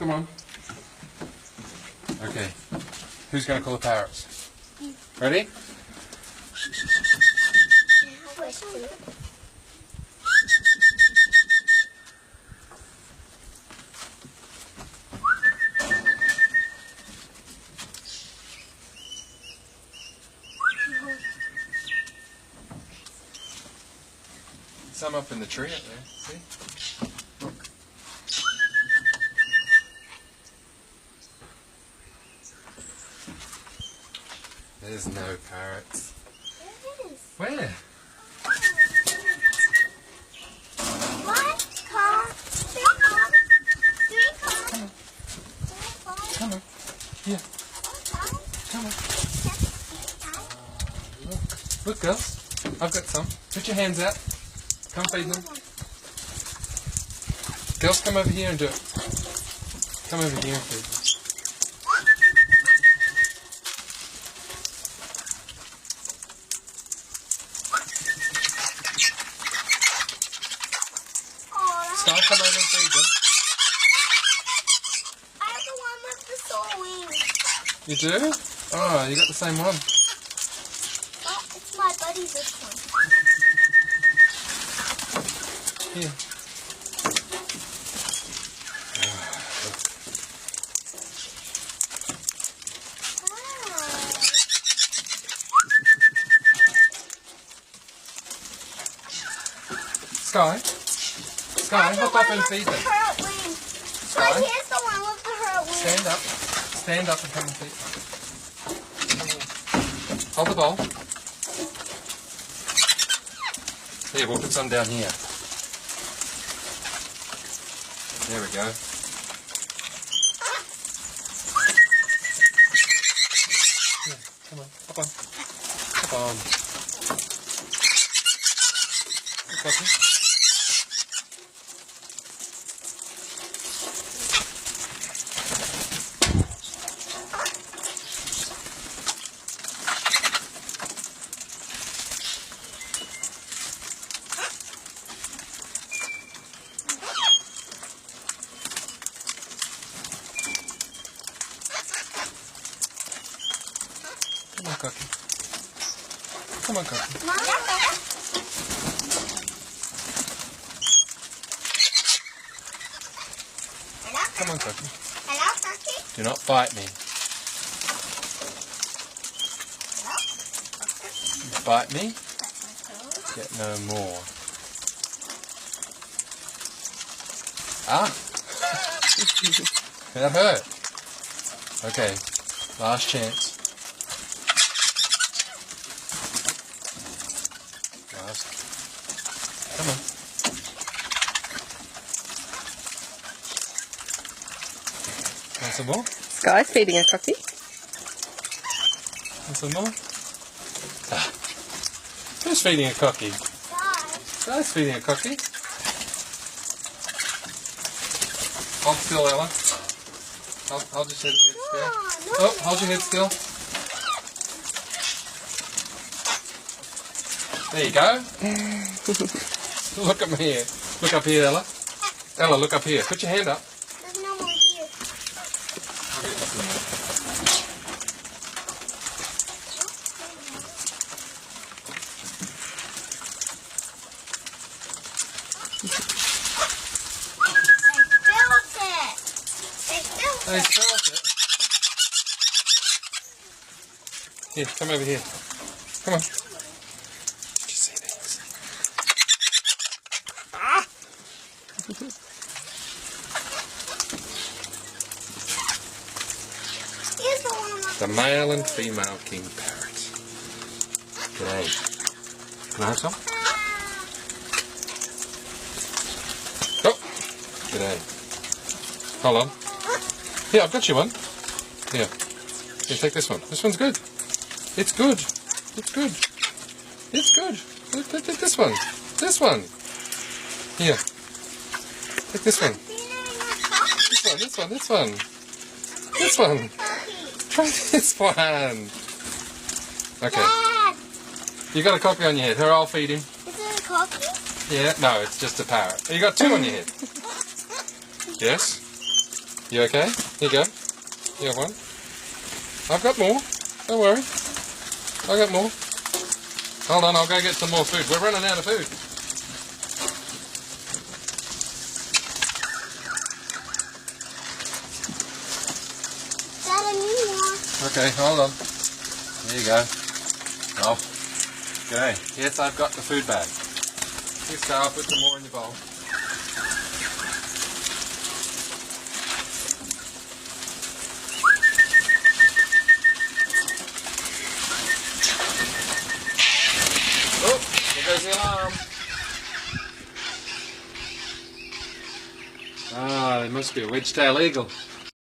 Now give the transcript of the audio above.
Come on. Okay. Who's going to call the parrots? Ready? Some up in the tree up there, see? Look. There's no parrots. There is. Where? One car, three cars, three cars, four cars, Come on. Here. four cars, Come on. 7, 8 cars. Look, girls. I've got some. Put your hands out. Come feed them. Girls, come over here and do it. Come over here and feed them. Sky, come over and feed them. I have the one with the sore wings. You do? Oh, you got the same one. Oh, it's my buddy, this one. Here. Sky? Sky, hop up and feed them. Sky, here's the one with the hurt wings. Stand up. Stand up and come and feed them. Hold the bowl. Here, we'll put some down here. There we go. Here, come on, hop on. Hop on. Coffee. Come on, Cookie. Come on, Cookie. Come on, Cookie. Hello, Cookie. Do not bite me. You bite me, get no more. Ah! That hurt. Okay, last chance. Last. Come on. Want some more? Sky's feeding a cookie. Want some more? Ah. Who's feeding a cookie? Sky's feeding a cookie. Hold still, Ella. Hold your head still. Oh, hold your head still. There you go. Look at me here. Look up here, Ella. Ella, look up here. Put your hand up. There's no more here. They felt it. Here, come over here. Come on. Did you see these? Ah! Here's the one with The male and female king parrot. G'day. Can I have some? Oh! G'day. Hold on. Here, I've got you one. Here. Here, take this one. This one's good. It's good. It's good. It's good. Take this one. This one. Here. Take this one. This one, this one, this one. This one. Try this one. Okay. Dad, You got a copy on your head. Here, I'll feed him. is it a cookie? Yeah, no, it's just a parrot. You got two on your head. Yes? You okay? Here you go. You have one. I've got more. Don't worry. I got more. Hold on, I'll go get some more food. We're running out of food. Dad, I need more. Okay, hold on. There you go. Oh. Okay. Yes, I've got the food bag. Here, so I'll put some more in your bowl. Oh, there goes the alarm. Ah, there must be a wedge-tailed eagle.